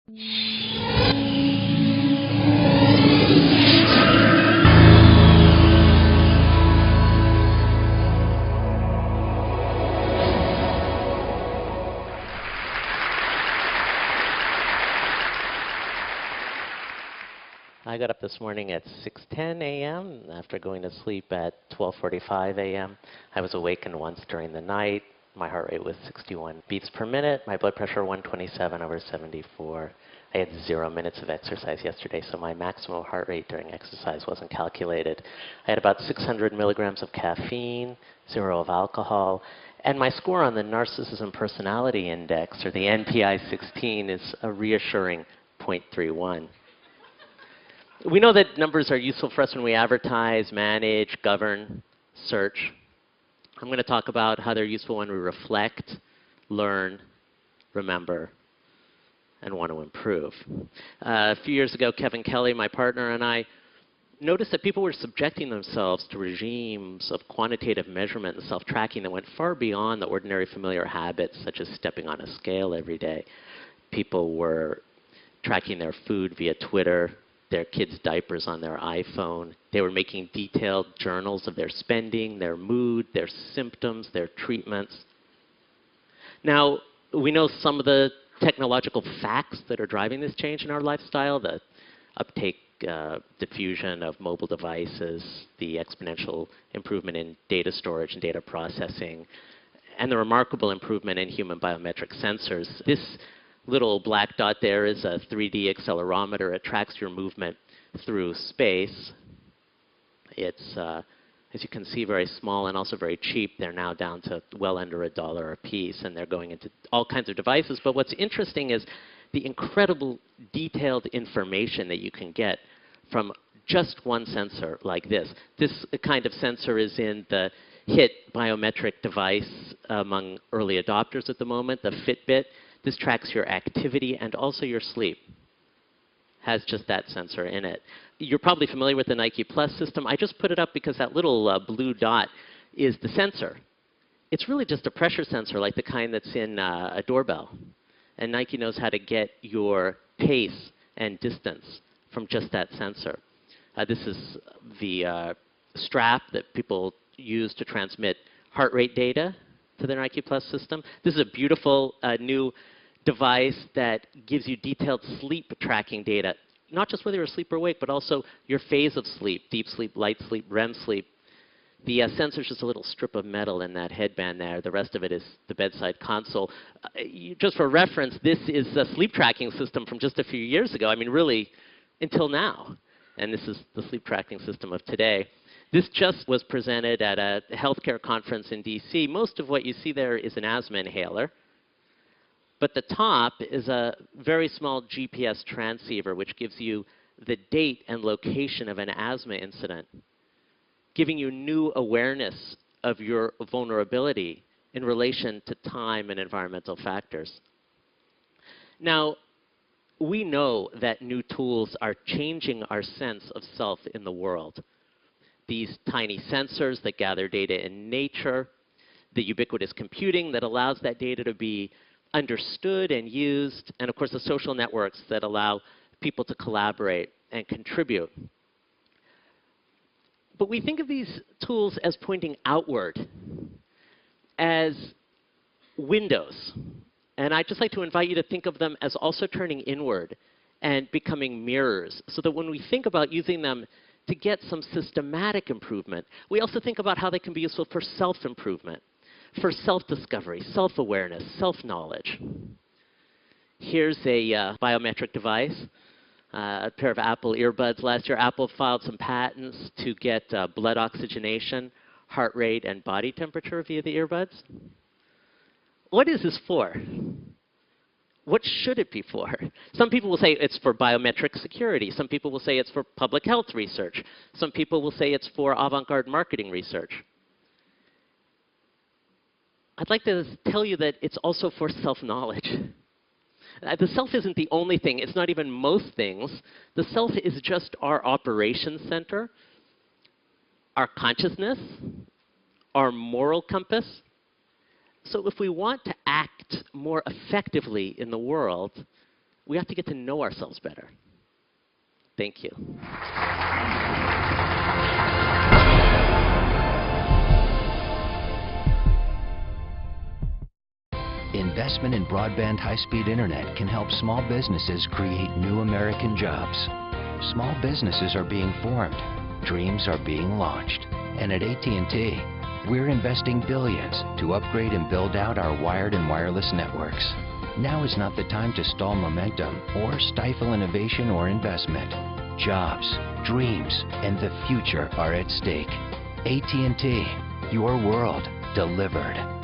I got up this morning at 6:10 a.m. after going to sleep at 12:45 a.m. I was awakened once during the night. My heart rate was 61 beats per minute. My blood pressure 127/74. I had 0 minutes of exercise yesterday, so my maximum heart rate during exercise wasn't calculated. I had about 600 milligrams of caffeine, 0 of alcohol, and my score on the Narcissism Personality Index, or the NPI-16, is a reassuring 0.31. We know that numbers are useful for us when we advertise, manage, govern, search. I'm going to talk about how they're useful when we reflect, learn, remember, and want to improve. A few years ago, Kevin Kelly, my partner, and I noticed that people were subjecting themselves to regimes of quantitative measurement and self-tracking that went far beyond the ordinary familiar habits, such as stepping on a scale every day. People were tracking their food via Twitter, their kids' diapers on their iPhone. They were making detailed journals of their spending, their mood, their symptoms, their treatments. Now, we know some of the technological facts that are driving this change in our lifestyle, the uptake, diffusion of mobile devices, the exponential improvement in data storage and data processing, and the remarkable improvement in human biometric sensors. This little black dot there is a 3D accelerometer. It tracks your movement through space. It's, as you can see, very small and also very cheap. They're now down to well under $1 a piece, and they're going into all kinds of devices. But what's interesting is the incredible detailed information that you can get from just one sensor like this. This kind of sensor is in the hit biometric device among early adopters at the moment, the Fitbit. This tracks your activity and also your sleep. Has just that sensor in it. You're probably familiar with the Nike Plus system. I just put it up because that little blue dot is the sensor. It's really just a pressure sensor like the kind that's in a doorbell. And Nike knows how to get your pace and distance from just that sensor. This is the strap that people use to transmit heart rate data to the Nike Plus system. This is a beautiful new device that gives you detailed sleep tracking data, not just whether you're asleep or awake, but also your phase of sleep, deep sleep, light sleep, REM sleep. The sensor is just a little strip of metal in that headband there. The rest of it is the bedside console. Just for reference, this is a sleep tracking system from just a few years ago. I mean, really, until now. And this is the sleep tracking system of today. This just was presented at a healthcare conference in DC. Most of what you see there is an asthma inhaler. But the top is a very small GPS transceiver, which gives you the date and location of an asthma incident, giving you new awareness of your vulnerability in relation to time and environmental factors. Now, we know that new tools are changing our sense of self in the world. These tiny sensors that gather data in nature, the ubiquitous computing that allows that data to be understood and used, and of course the social networks that allow people to collaborate and contribute. But we think of these tools as pointing outward, as windows. And I'd just like to invite you to think of them as also turning inward and becoming mirrors, so that when we think about using them to get some systematic improvement, we also think about how they can be useful for self-improvement, for self-discovery, self-awareness, self-knowledge. Here's a biometric device, a pair of Apple earbuds. Last year, Apple filed some patents to get blood oxygenation, heart rate, and body temperature via the earbuds. What is this for? What should it be for? Some people will say it's for biometric security. Some people will say it's for public health research. Some people will say it's for avant-garde marketing research. I'd like to tell you that it's also for self-knowledge. The self isn't the only thing. It's not even most things. The self is just our operations center, our consciousness, our moral compass. So if we want to act more effectively in the world, we have to get to know ourselves better. Thank you. Investment in broadband high-speed internet can help small businesses create new American jobs. Small businesses are being formed, dreams are being launched. And at AT&T, we're investing billions to upgrade and build out our wired and wireless networks. Now is not the time to stall momentum or stifle innovation or investment. Jobs, dreams, and the future are at stake. AT&T, your world delivered.